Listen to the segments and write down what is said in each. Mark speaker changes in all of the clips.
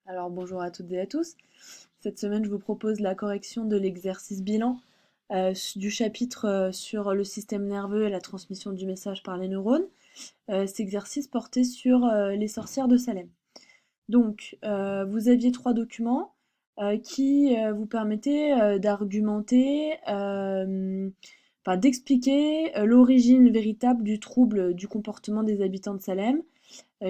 Speaker 1: Alors bonjour à toutes et à tous. Cette semaine, je vous propose la correction de l'exercice bilan du chapitre sur le système nerveux et la transmission du message par les neurones. Cet exercice portait sur les sorcières de Salem. Donc, vous aviez 3 documents qui vous permettaient d'argumenter, d'expliquer l'origine véritable du trouble du comportement des habitants de Salem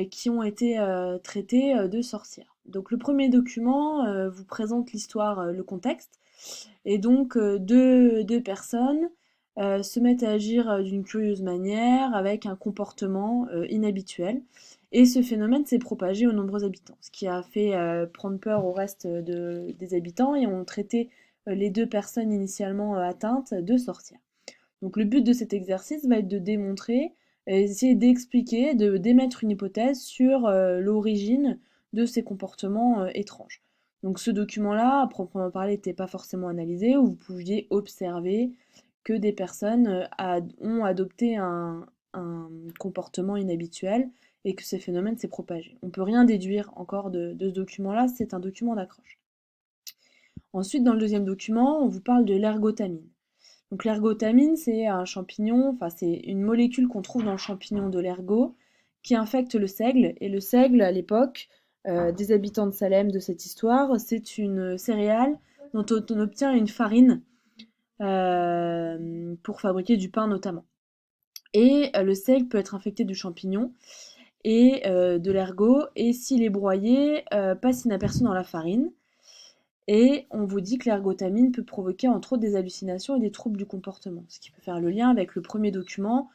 Speaker 1: qui ont été traités de sorcières. Donc le premier document vous présente l'histoire, le contexte, et donc deux personnes se mettent à agir d'une curieuse manière, avec un comportement inhabituel. Et ce phénomène s'est propagé aux nombreux habitants, ce qui a fait prendre peur au reste des habitants et ont traité les deux personnes initialement atteintes de sorcières. Donc le but de cet exercice va être de démontrer, essayer d'expliquer, d'émettre une hypothèse sur l'origine de ces comportements étranges. Donc ce document-là, à proprement parler, n'était pas forcément analysé, où vous pouviez observer que des personnes ont adopté un comportement inhabituel et que ce phénomène s'est propagé. On ne peut rien déduire encore de ce document-là, c'est un document d'accroche. Ensuite, dans le deuxième document, on vous parle de l'ergotamine. Donc l'ergotamine, c'est un champignon, enfin c'est une molécule qu'on trouve dans le champignon de l'ergot qui infecte le seigle. Et le seigle, à l'époque des habitants de Salem de cette histoire, c'est une céréale dont on obtient une farine pour fabriquer du pain notamment. Et le seigle peut être infecté du champignon et de l'ergot, et s'il est broyé, passe inaperçu dans la farine. Et on vous dit que l'ergotamine peut provoquer entre autres des hallucinations et des troubles du comportement, ce qui peut faire le lien avec le premier document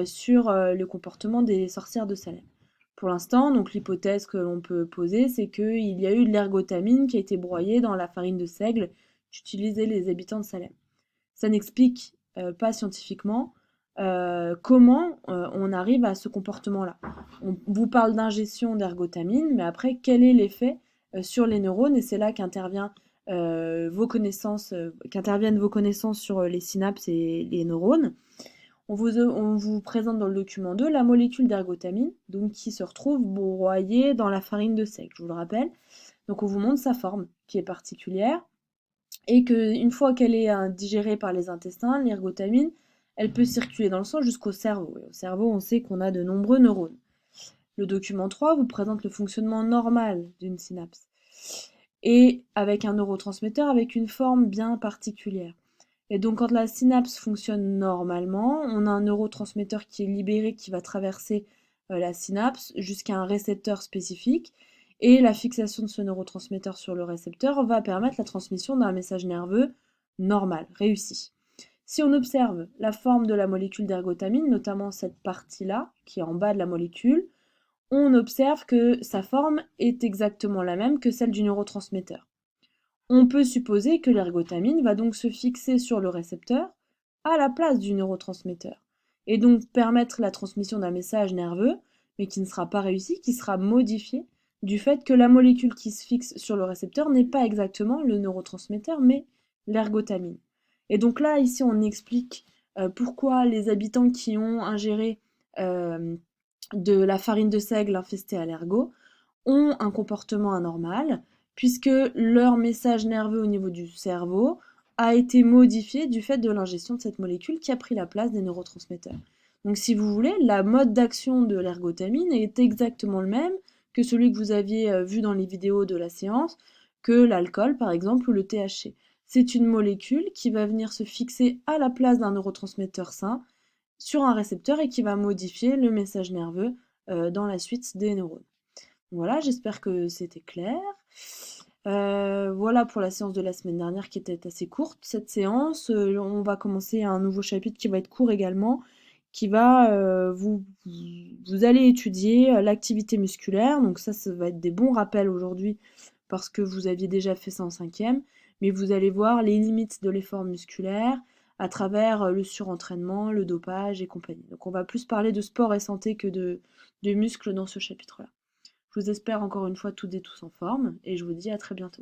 Speaker 1: sur le comportement des sorcières de Salem. Pour l'instant, donc l'hypothèse que l'on peut poser, c'est qu'il y a eu de l'ergotamine qui a été broyée dans la farine de seigle qu'utilisaient les habitants de Salem. Ça n'explique pas scientifiquement comment on arrive à ce comportement-là. On vous parle d'ingestion d'ergotamine, mais après, quel est l'effet sur les neurones? Et c'est là qu'interviennent vos connaissances sur les synapses et les neurones. On vous présente dans le document 2 la molécule d'ergotamine, donc qui se retrouve broyée dans la farine de seigle, je vous le rappelle. Donc on vous montre sa forme, qui est particulière, et qu'une fois qu'elle est digérée par les intestins, l'ergotamine, elle peut circuler dans le sang jusqu'au cerveau. Et au cerveau, on sait qu'on a de nombreux neurones. Le document 3 vous présente le fonctionnement normal d'une synapse, et avec un neurotransmetteur avec une forme bien particulière. Et donc quand la synapse fonctionne normalement, on a un neurotransmetteur qui est libéré, qui va traverser la synapse jusqu'à un récepteur spécifique, et la fixation de ce neurotransmetteur sur le récepteur va permettre la transmission d'un message nerveux normal, réussi. Si on observe la forme de la molécule d'ergotamine, notamment cette partie-là, qui est en bas de la molécule, on observe que sa forme est exactement la même que celle du neurotransmetteur. On peut supposer que l'ergotamine va donc se fixer sur le récepteur à la place du neurotransmetteur, et donc permettre la transmission d'un message nerveux, mais qui ne sera pas réussi, qui sera modifié du fait que la molécule qui se fixe sur le récepteur n'est pas exactement le neurotransmetteur, mais l'ergotamine. Et donc là, ici, on explique pourquoi les habitants qui ont ingéré de la farine de seigle infestée à l'ergot ont un comportement anormal, puisque leur message nerveux au niveau du cerveau a été modifié du fait de l'ingestion de cette molécule qui a pris la place des neurotransmetteurs. Donc si vous voulez, la mode d'action de l'ergotamine est exactement le même que celui que vous aviez vu dans les vidéos de la séance, que l'alcool par exemple ou le THC. C'est une molécule qui va venir se fixer à la place d'un neurotransmetteur sain sur un récepteur et qui va modifier le message nerveux dans la suite des neurones. Voilà, j'espère que c'était clair. Voilà pour la séance de la semaine dernière qui était assez courte. Cette séance, on va commencer un nouveau chapitre qui va être court également, qui va vous allez étudier l'activité musculaire. Donc ça va être des bons rappels aujourd'hui parce que vous aviez déjà fait ça en cinquième, mais vous allez voir les limites de l'effort musculaire à travers le surentraînement, le dopage et compagnie. Donc on va plus parler de sport et santé que de muscles dans ce chapitre-là. Je vous espère encore une fois toutes et tous en forme, et je vous dis à très bientôt.